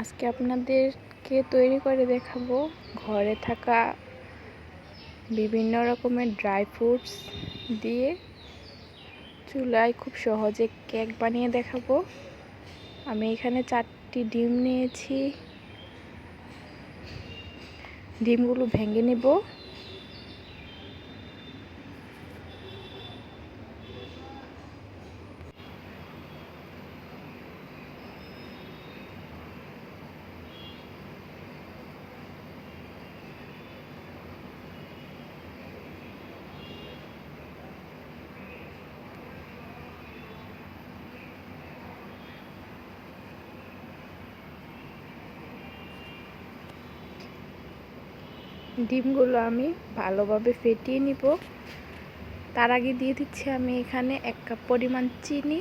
আজকে আপনাদেরকে তৈরি করে দেখাবো ঘরে থাকা বিভিন্ন রকমের ড্রাই ফ্রুটস দিয়ে চুলায় খুব সহজে কেক বানিয়ে দেখাবো। আমি এখানে 4টি ডিম নিয়েছি। ডিমগুলো ভেঙে নেব। ডিমগুলো আমি ভালোভাবে ফেটিয়ে নিব। তার আগে দিয়ে দিচ্ছি আমি এখানে 1 কাপ পরিমাণ চিনি।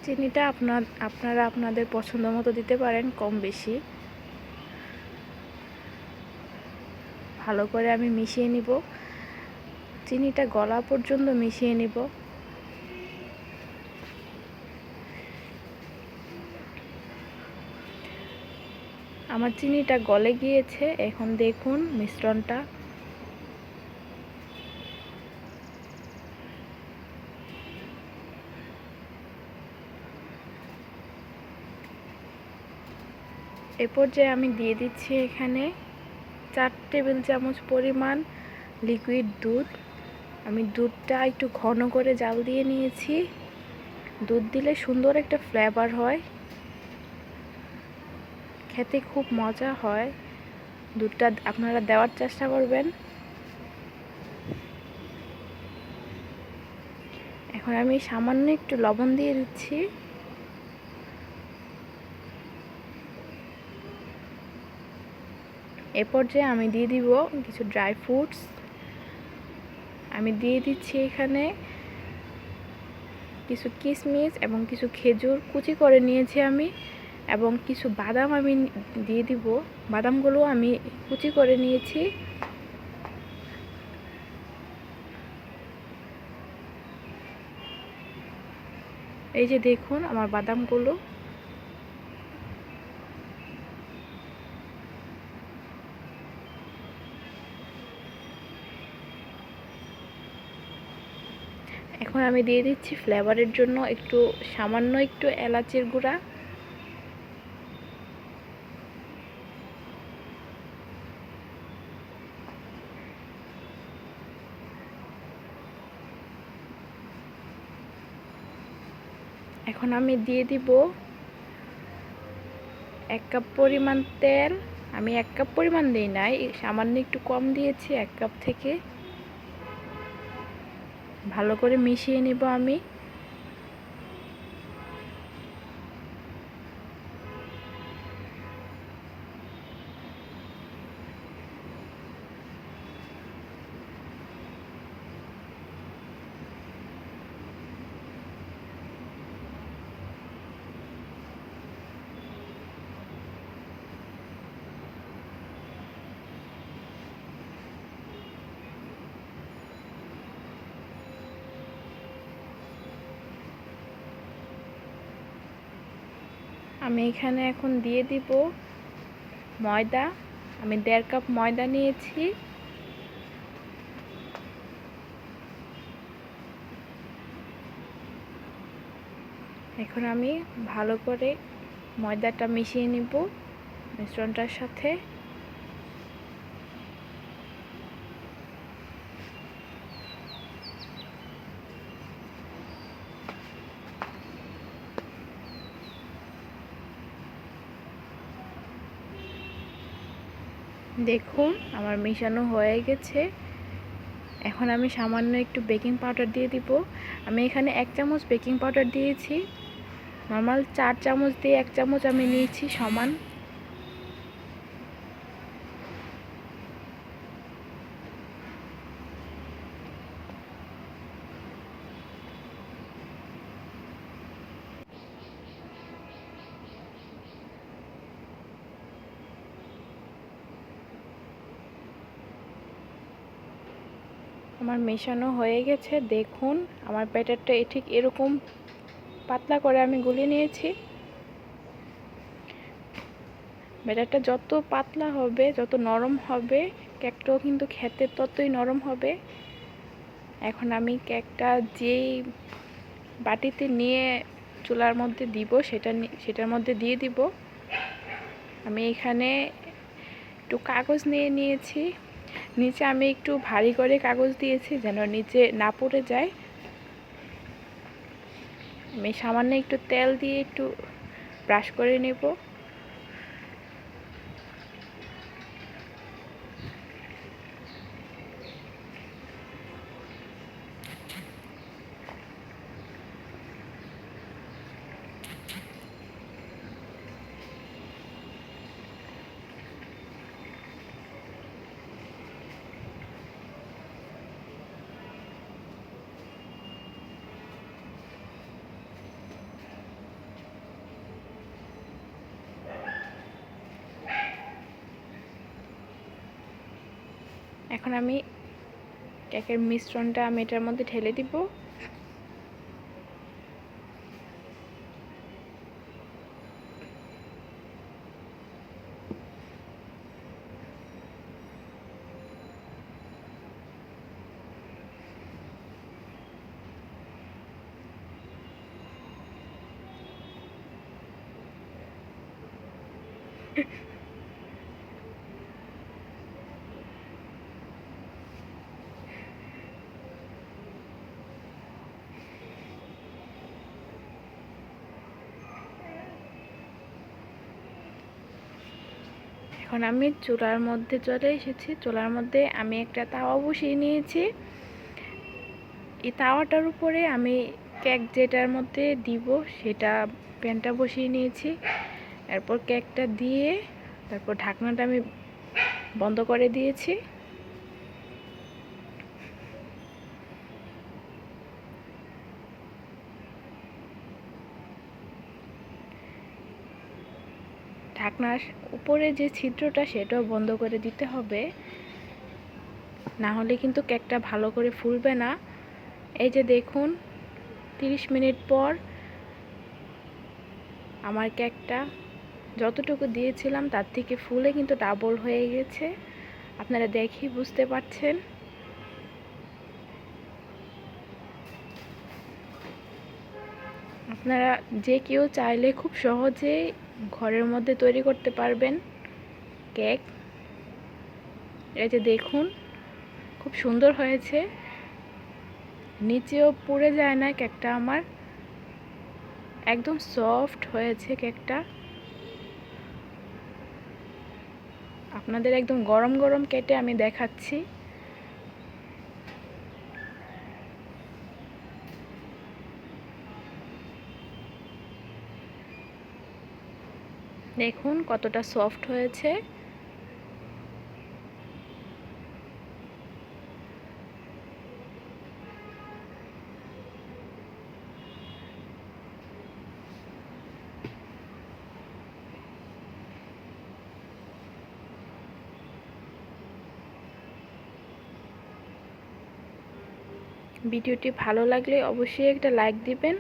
চিনিটা আপনারা আপনাদের পছন্দ মতো দিতে পারেন, কম বেশি। ভালো করে আমি মিশিয়ে নিব। চিনিটা গলা পর্যন্ত মিশিয়ে নিব। আমার চিনিটা গলে গিয়েছে। এখন দেখুন মিশ্রণটা। এ পর্যায়ে আমি দিয়ে দিচ্ছি এখানে 4 টেবিল চামচ পরিমাণ লিকুইড দুধ। আমি দুধটা একটু ঘন করে জাল দিয়ে নিয়েছি। দুধ দিলে সুন্দর একটা ফ্লেভার হয়, খেতে খুব মজা হয়। দুধটা আপনারা দেওয়ার চেষ্টা করবেন। এখন আমি সামান্য একটু লবণ দিয়ে দিচ্ছি। এ পর্যায়ে আমি দিয়ে দিব কিছু ড্রাই ফ্রুটস। আমি দিয়ে দিচ্ছি এখানে কিছু কিশমিশ এবং কিছু খেজুর কুচি করে নিয়েছি আমি, এবং কিছু বাদাম আমি দিয়ে দিব। বাদামগুলো আমি কুচি করে নিয়েছি। এই যে দেখুন আমার বাদামগুলো। এখন আমি দিয়ে দিচ্ছি ফ্লেভারের জন্য সামান্য একটু এলাচের গুঁড়া। এখন আমি দিয়ে দিব 1 কাপ পরিমাণ তেল। আমি 1 কাপ পরিমাণ দিই নাই, সামান্য একটু কম দিয়েছি 1 কাপ থেকে। ভালো করে মিশিয়ে নিব আমি। আমি এখানে এখন দিয়ে দিব ময়দা। আমি 1.5 কাপ ময়দা নিয়েছি। এখন আমি ভালো করে ময়দাটা মিশিয়ে নিব মিশ্রণটার সাথে। দেখুন আমার মেশানো হয়ে গেছে। এখন আমি সামান্য একটু বেকিং পাউডার দিয়ে দিব। আমি এখানে 1 চামচ বেকিং পাউডার দিয়েছি। নর্মাল 4 চামচ দিয়ে 1 চামচ আমি নিয়েছি সমান। আমার মেশানো হয়ে গেছে। দেখুন আমার ব্যাটারটা ঠিক এরকম পাতলা করে আমি গুলিয়ে নিয়েছি। ব্যাটারটা যত পাতলা হবে, যত নরম হবে, কেকটাও কিন্তু খেতে ততই নরম হবে। এখন আমি কেকটা যেই বাটিতে নিয়ে চুলার মধ্যে দিব সেটার মধ্যে দিয়ে দিব। আমি এখানে একটু কাগজ নিয়ে নিয়েছি। নিচে আমি একটু ভারী করে কাগজ দিয়েছি যেন নিচে না পড়ে যায়। আমি সামান্য একটু তেল দিয়ে একটু ব্রাশ করে নেব। এখন আমি কেকের মিশ্রণটা আমি এটার মধ্যে ঢেলে দিব। এখন আমি চুলার মধ্যে চলে এসেছি। চুলার মধ্যে আমি একটা তাওয়া বসিয়ে নিয়েছি। এই তাওয়াটার উপরে আমি কেক যেটার মধ্যে দিব সেটা প্যানটা বসিয়ে নিয়েছি। এরপর কেকটা দিয়ে তারপর ঢাকনাটা আমি বন্ধ করে দিয়েছি। ঢাকনার উপরে যে ছিদ্রটা সেটাও বন্ধ করে দিতে হবে, না হলে কিন্তু কেকটা ভালো করে ফুলবে না। এই যে দেখুন 30 মিনিট পর আমার কেকটা যতটুকু দিয়েছিলাম তার থেকে ফুলে কিন্তু ডাবল হয়ে গেছে। আপনারা দেখেই বুঝতে পারছেন। আপনারা যে কেউ চাইলে খুব সহজেই ঘরের মধ্যে তৈরি করতে পারবেন কেক। এই যে দেখুন খুব সুন্দর হয়েছে, নিচেও পুড়ে যায় না কেকটা, আমার একদম সফট হয়েছে কেকটা। আপনাদের একদম গরম গরম কেটে আমি দেখাচ্ছি। দেখুন কতটা সফট হয়েছে। ভিডিওটি ভালো লাগলে অবশ্যই একটা লাইক দিবেন।